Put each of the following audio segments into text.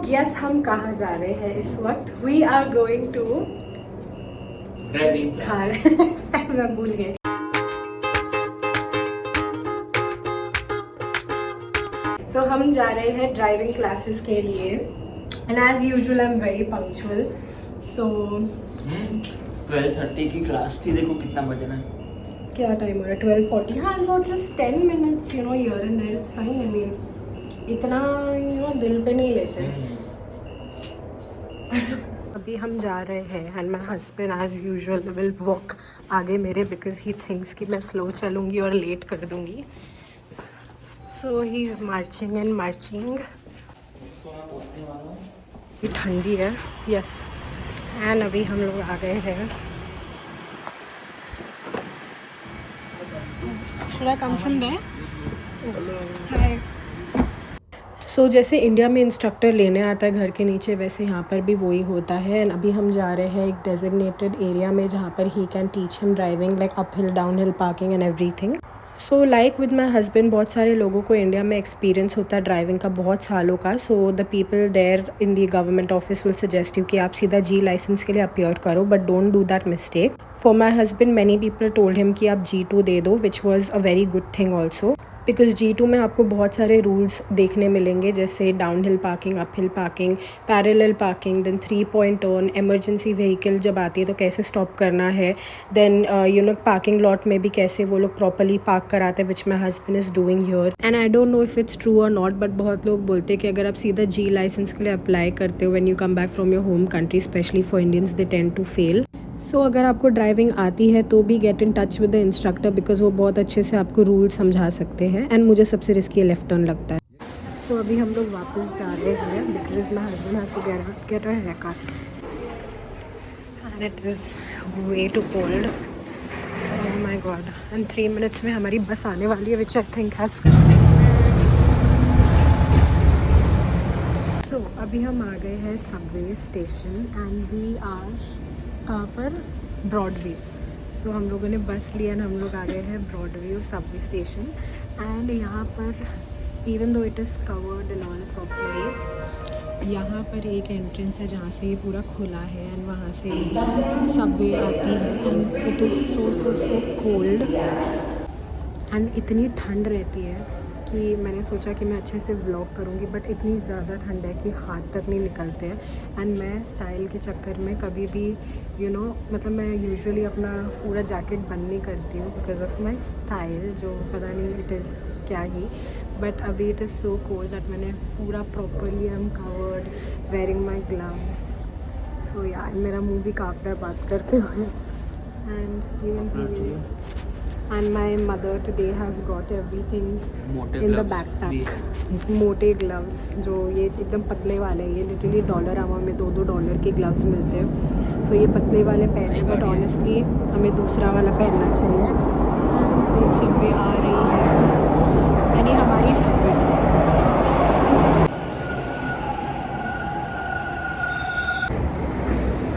Yes, हम कहाँ जा रहे हैं इस वक्त? We are going to driving class. मैं भूल गई। So, हम जा रहे हैं ड्राइविंग क्लासेस के लिए and as usual I am very punctual. So 12:30 की क्लास थी, देखो कितना बजना है। क्या टाइम हो रहा है? 12:40। हाँ, so just 10 minutes you know here and there, it's fine. I mean इतना यू नो दिल पे नहीं लेते। अभी हम जा रहे हैं and my husband as usual will walk आगे मेरे, बिकॉज ही थिंक्स कि मैं स्लो चलूँगी और लेट कर दूँगी। So he is marching and marching. ठंडी है, यस। एंड अभी हम लोग आ गए हैं। Should I come from there? Hi. सो जैसे इंडिया में इंस्ट्रक्टर लेने आता है घर के नीचे, वैसे यहाँ पर भी वही होता है। एंड अभी हम जा रहे हैं एक डेजिग्नेटेड एरिया में जहाँ पर he can teach him driving like up hill, down hill, parking and everything. So like with my husband, बहुत सारे लोगों को इंडिया में एक्सपीरियंस होता है ड्राइविंग का बहुत सालों का। So the people there in the government office will suggest you कि आप सीधा जी लाइसेंस के लिए अपीयर करो, but don't do that mistake. For my husband many people told him कि आप G2 दे दो, which was a very good thing also, because G2 में आपको बहुत सारे रूल्स देखने मिलेंगे, जैसे down hill parking, up hill parking, parallel parking, then 3 point turn, emergency vehicle जब आती है तो कैसे स्टॉप करना है, then you know parking lot में भी कैसे वो लोग प्रॉपरली पार्क कराते हैं, which my husband is doing here. And I don't know if it's true or not, but बहुत लोग बोलते हैं कि अगर आप सीधा जी लाइसेंस के लिए अप्लाई करते हो when you come back from your home country, specially for Indians, they tend to fail. So अगर आपको ड्राइविंग आती है तो भी get in touch with the instructor, because वो बहुत अच्छे से आपको रूल समझा सकते हैं। एंड मुझे सबसे रिस्की लेफ्ट टर्न लगता है। सो अभी हम लोग वापस जा रहे हैं because my husband has to get a hair cut and it is way too cold. Oh my god. And 3 minutes में हमारी बस आने वाली है, विच आई थिंक हैज़। सो अभी हम आ गए हैं subway station and we are कहाँ पर? ब्रॉडवे। सो हम लोगों ने बस लिया एंड हम लोग आ गए हैं ब्रॉडवे सबवे स्टेशन। एंड यहाँ पर even though it is covered and all properly, यहाँ पर एक एंट्रेंस है जहाँ से ये पूरा खुला है एंड वहाँ से सबवे आती है। And it is so cold and इतनी ठंड रहती है कि मैंने सोचा कि मैं अच्छे से व्लॉग करूँगी, बट इतनी ज़्यादा ठंड है कि हाथ तक नहीं निकलते हैं। एंड मैं स्टाइल के चक्कर में कभी भी यू नो मतलब मैं यूजुअली अपना पूरा जैकेट बंद नहीं करती हूँ बिकॉज ऑफ माई स्टाइल, जो पता नहीं इट इज़ क्या ही। बट अभी it is so cold that मैंने पूरा properly I am covered, wearing my gloves. So यार मेरा मुँह भी काँप रहा है बात करते हुए। And even and my mother today has got everything in the backpack. मोटे ग्लव्स, जो ये एकदम पतले वाले हैं, ये लिटरली $1 में $2 के ग्लव्स मिलते हैं। सो ये पतले वाले पहने, बट ऑनेस्टली हमें दूसरा वाला पहनना चाहिए। एक सबवे आ रही है यानी हमारी सबवे।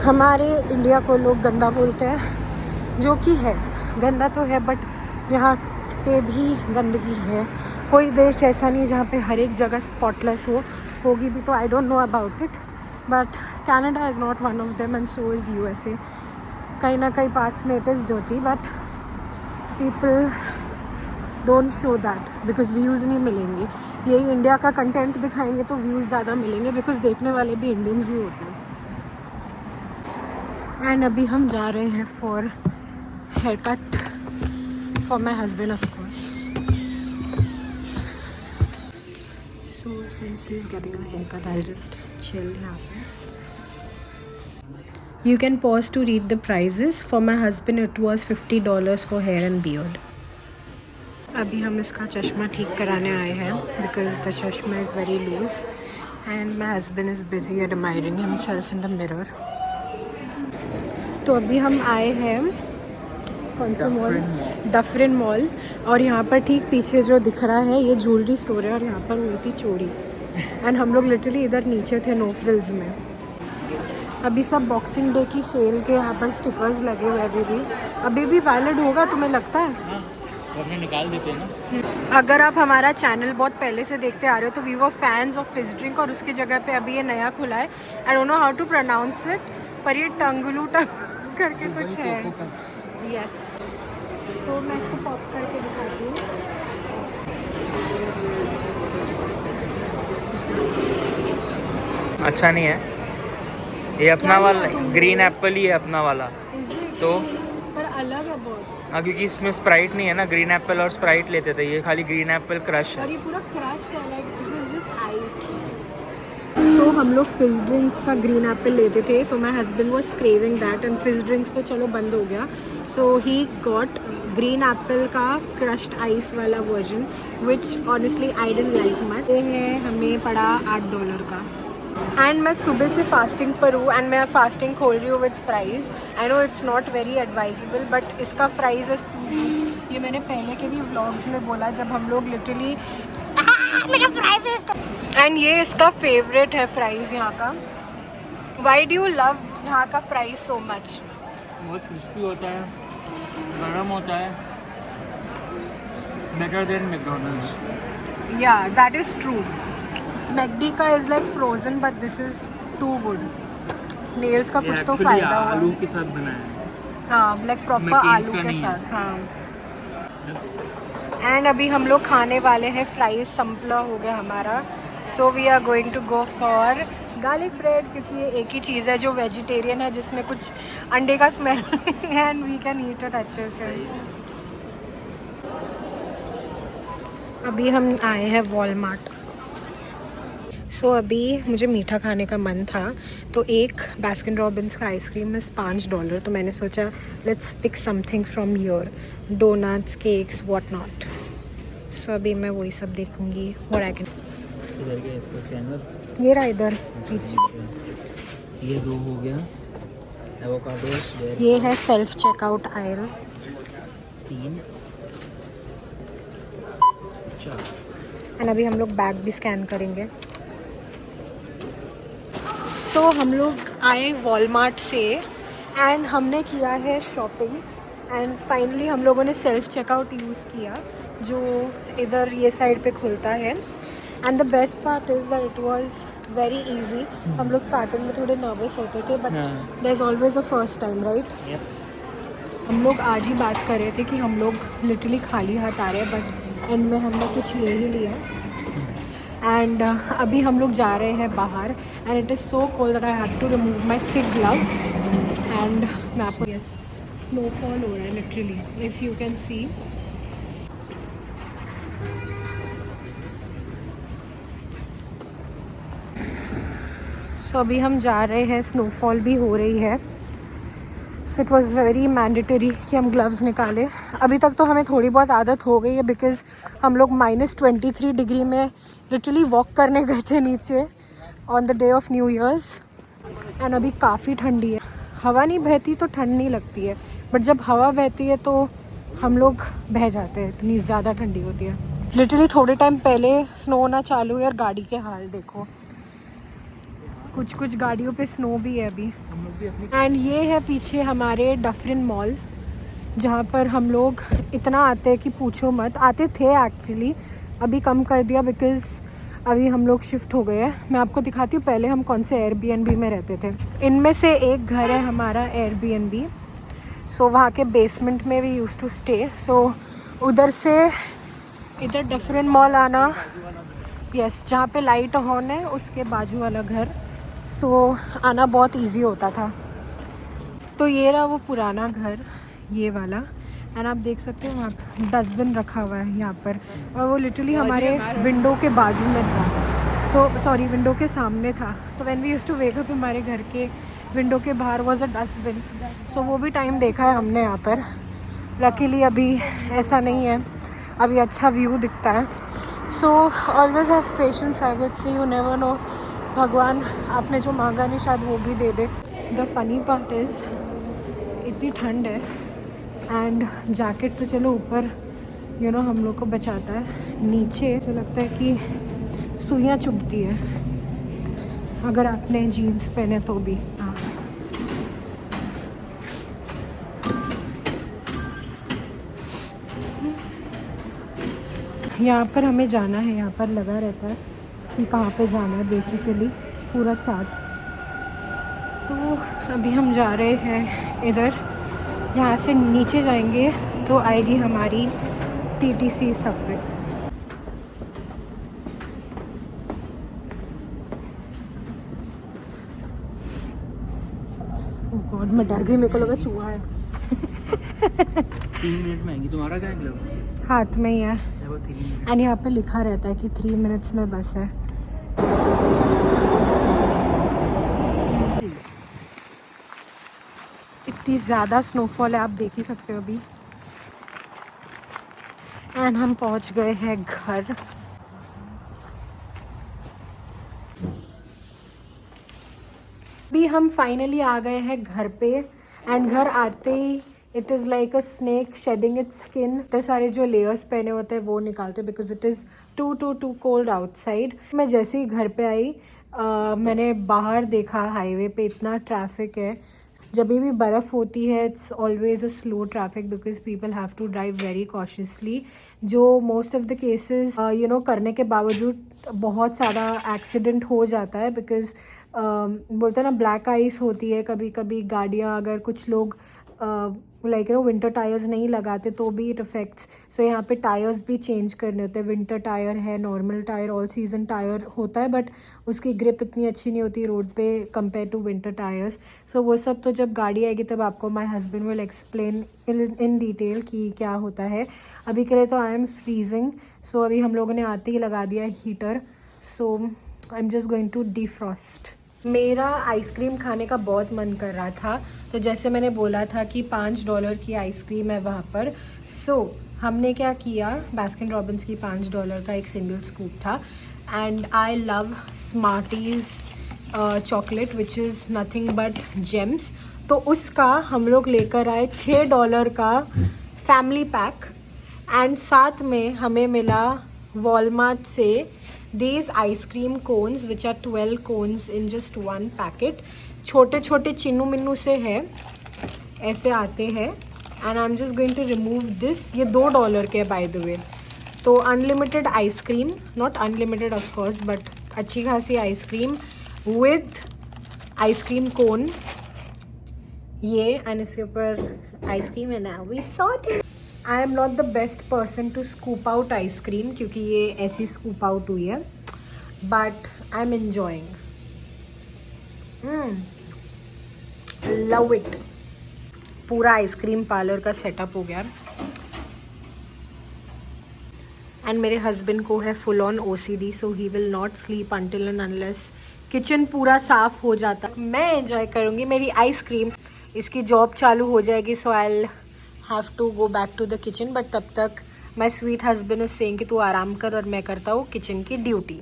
हमारे इंडिया को लोग गंदा बोलते हैं, जो कि है, गंदा तो है, बट यहाँ पे भी गंदगी है। कोई देश ऐसा नहीं जहाँ पे हर एक जगह स्पॉटलेस होगी भी तो आई don't know about it, but Canada is not one of them and so is USA। कहीं ना कहीं पार्ट्स में it is dirty, but people don't show that because views नहीं मिलेंगे। यही इंडिया का कंटेंट दिखाएंगे तो व्यूज़ ज़्यादा मिलेंगे, बिकॉज देखने वाले भी इंडियंस ही होते हैं। एंड अभी हम जा रहे हैं for haircut for my husband, of course. So since he's getting a haircut, I'll just chill here. You can pause to read the prices. For my husband it was $50 for hair and beard. अभी हम इसका चश्मा ठीक कराने आए हैं because the चश्मा is very loose and my husband is busy admiring himself in the mirror. तो अभी हम आए हैं कौन सा मॉल? Dufferin mall. और यहाँ पर ठीक पीछे जो दिख रहा है ये ज्वेलरी स्टोर है और यहाँ पर हुई थी चोरी। एंड हम लोग लिटरली इधर नीचे थे नो फ्रिल्स में। अभी सब बॉक्सिंग डे की सेल के यहाँ पर स्टिकर्स लगे हुए अभी भी वैलिड होगा, तुम्हें लगता है? अपने निकाल देते हैं ना। अगर आप हमारा चैनल बहुत पहले से देखते आ रहे हो तो we were fans of fish drink, और उसकी जगह पे अभी ये नया खुला है। I don't know how to pronounce it, पर ये टंगलू टंग करके कुछ है। यस, तो मैं इसको पॉप करके दिखाती हूँ। अच्छा नहीं है ये, अपना वाला ग्रीन एप्पल ही है अपना वाला तो। पर अलग है बहुत। हाँ, क्योंकि इसमें स्प्राइट नहीं है ना, ग्रीन एप्पल और स्प्राइट लेते थे, ये खाली ग्रीन एप्पल क्रश है। और ये पूरा क्रश है, like this is just ice. So हम लोग फिश ड्रिंक्स का ग्रीन एप्पल लेते थे, so my husband was craving that, and fish drinks तो चलो बंद हो गया, so he got green apple का क्रश्ड आइस वाला version, which honestly I didn't like much. ये है, हमें पड़ा $8 का। एंड मैं सुबह से फास्टिंग पर हूँ, एंड मैं फास्टिंग खोल रही हूँ with fries. I know it's not very advisable, but इसका फ्राइज़ इज़ टू गुड। ये मैंने पहले के भी व्लॉग्स में बोला, जब हम लोग लिटरली मेरा फ्राई वेस्ट। एंड ये इसका फेवरेट है फ्राइज़ यहाँ का। वाई डू यू लव यहाँ का फ्राइज़ सो मच? बहुत क्रिस्पी होता है, गरम होता है, better than McDonald's. Yeah that is true. McD का is like frozen, but this is too good. Nell's का कुछ तो फ़ायदा हुआ। आलू के साथ बना है। हाँ, लाइक प्रॉपर McCain's आलू का के नहीं है। साथ। हाँ। एंड अभी हम लोग खाने वाले हैं फ्राइज, संपला हो गया हमारा। So we are going to go for garlic bread, क्योंकि ये एक ही चीज़ है जो वेजिटेरियन है, जिसमें कुछ अंडे का स्मेल है, and we can eat it अच्छे से। अभी हम आए हैं वॉलमार्ट। सो अभी मुझे मीठा खाने का मन था, तो एक बास्किन रॉबिन्स का आइसक्रीम इज़ $5, तो मैंने सोचा let's pick something from your, donuts, cakes, what not. So अभी मैं वही सब देखूंगी। What I can. इधर क्या इसका स्कैनर? ये रहा इधर पीछे। ये 2 हो गया, एवोकाडोस ये है सेल्फ चेकआउट आयल। 3। अच्छा, एंड अभी हम लोग बैग भी स्कैन करेंगे। सो हम लोग आए वॉलमार्ट से, एंड हमने किया है शॉपिंग, एंड फाइनली हम लोगों ने सेल्फ चेकआउट यूज़ किया, जो इधर ये साइड पे खुलता है। And the best part is that it was very easy. हम लोग स्टार्टिंग में थोड़े नर्वस होते थे, but there is always a first time, right? हम लोग आज ही बात कर रहे थे कि हम लोग लिटरली खाली हाथ आ रहे हैं, बट एंड में हमने कुछ ले ही लिया। एंड अभी हम लोग जा रहे हैं बाहर, and it is so cold that I had to remove my thick gloves. And मैं आपको, यस, स्नोफॉल हो रहा है literally, if you can see. So अभी हम जा रहे हैं, स्नोफॉल भी हो रही है। So it was very mandatory कि हम ग्लव्स निकालें। अभी तक तो हमें थोड़ी बहुत आदत हो गई है, बिकॉज़ हम लोग -23 डिग्री में लिटरली वॉक करने गए थे नीचे on the day of new years. And अभी काफ़ी ठंडी है। हवा नहीं बहती तो ठंड नहीं लगती है, बट जब हवा बहती है तो हम लोग बह जाते हैं, इतनी ज़्यादा ठंडी होती है। लिटरली थोड़े टाइम पहले स्नो होना चालू है, और गाड़ी के हाल देखो, कुछ कुछ गाड़ियों पे स्नो भी है अभी। एंड ये है पीछे हमारे डफरिन मॉल, जहाँ पर हम लोग इतना आते हैं कि पूछो मत। आते थे एक्चुअली, अभी कम कर दिया बिकॉज़ अभी हम लोग शिफ्ट हो गए हैं। मैं आपको दिखाती हूँ पहले हम कौन से एयरबीएनबी में रहते थे। इनमें से एक घर है हमारा एयरबीएनबी, सो वहाँ के बेसमेंट में वी यूज़ टू स्टे। सो उधर से इधर डफरिन मॉल आना, यस, जहाँ पे लाइट ऑन है उसके बाजू वाला घर, सो आना बहुत इजी होता था। तो ये रहा वो पुराना घर, ये वाला। एंड आप देख सकते हो वहाँ डस्टबिन रखा हुआ है यहाँ पर, और वो लिटरली हमारे विंडो के बाजू में था, तो सॉरी विंडो के सामने था। तो when we used to wake up, हमारे घर के विंडो के बाहर वाज अ डस्टबिन। सो वो भी टाइम देखा है हमने यहाँ पर। लकीली अभी ऐसा नहीं है, अभी अच्छा व्यू दिखता है। So always have patience, I would say, you never know, भगवान आपने जो मांगा नहीं शायद वो भी दे दे। द फनी पार्ट इज़ इतनी ठंड है, एंड जैकेट तो चलो ऊपर यू नो हम लोग को बचाता है, नीचे ऐसा लगता है कि सुइयाँ चुभती है अगर आपने जीन्स पहने तो भी। हाँ, यहाँ पर हमें जाना है, यहाँ पर लगा रहता है कि कहाँ पे जाना है बेसिकली पूरा चार्ट। तो अभी हम जा रहे हैं इधर, यहाँ से नीचे जाएंगे तो आएगी हमारी TTC सबवे। गॉड मैं डर गई, मेरे को लगा चूहा है। 3 मिनट में आएंगी। तुम्हारा क्या ग्लव? हाथ में ही है, 3 मिनट। एंड यहाँ पे लिखा रहता है कि 3 मिनट्स में बस है। इतनी ज़्यादा स्नोफॉल है, आप देख ही सकते हो अभी। एंड हम पहुँच गए हैं घर। अभी हम फाइनली आ गए हैं घर पे, एंड घर आते ही it is like a snake shedding its skin. इतने सारे जो लेयर्स पहने होते हैं वो निकालते because it is too cold outside. मैं जैसे ही घर पे आई मैंने बाहर देखा हाईवे पे इतना ट्रैफिक है। जब भी बर्फ़ होती है it's always a slow traffic because people have to drive very cautiously, जो मोस्ट ऑफ द केसेस करने के बावजूद बहुत सारा एक्सीडेंट हो जाता है बिकॉज बोलते हैं ना ब्लैक आइस होती है। कभी कभी गाड़ियाँ, अगर कुछ लोग लाइक विंटर टायर्स नहीं लगाते तो भी इट अफेक्ट्स। सो यहाँ पे टायर्स भी चेंज करने होते हैं। विंटर टायर है, normal tyre, all season tyre होता है, बट उसकी ग्रिप इतनी अच्छी नहीं होती रोड पे कंपेयर टू विंटर टायर्स। सो वो सब तो जब गाड़ी आएगी तब आपको my husband will explain in detail कि क्या होता है। अभी के लिए तो आई एम फ्रीजिंग, सो अभी हम लोगों ने आते ही लगा दिया heater. So I am just going to defrost. मेरा आइसक्रीम खाने का बहुत मन कर रहा था, तो जैसे मैंने बोला था कि $5 की आइसक्रीम है वहाँ पर। सो हमने क्या किया, बास्किन रॉबिन्स की $5 का एक सिंगल स्कूप था, and I love Smarties chocolate which is nothing but James. तो उसका हम लोग लेकर आए $6 का फैमिली पैक, एंड साथ में हमें मिला वॉलमार्ट से these ice cream cones which are 12 cones in just one packet। छोटे छोटे चिन्नू मिन्नू से है, ऐसे आते हैं, and I am just going to remove this. ये $2 के बाय द वे। तो unlimited ice cream, not unlimited of course but अच्छी खासी आइसक्रीम विद आइसक्रीम कोन ये, एंड इसके ऊपर आइसक्रीम है ना। We sorted. I am not the best person to scoop out ice cream क्योंकि ये ऐसी स्कूप आउट हुई है, but I am enjoying. Love it. पूरा आइसक्रीम पार्लर का सेटअप हो गया, एंड मेरे हस्बैंड को है full on OCD, so he will not sleep until and unless kitchen पूरा साफ हो जाता। मैं एंजॉय करूँगी मेरी आइसक्रीम। इसकी जॉब चालू हो जाएगी, so I have to go back to the kitchen, but तब तक my sweet husband is saying कि तू आराम कर और मैं करता हूँ किचन की ड्यूटी।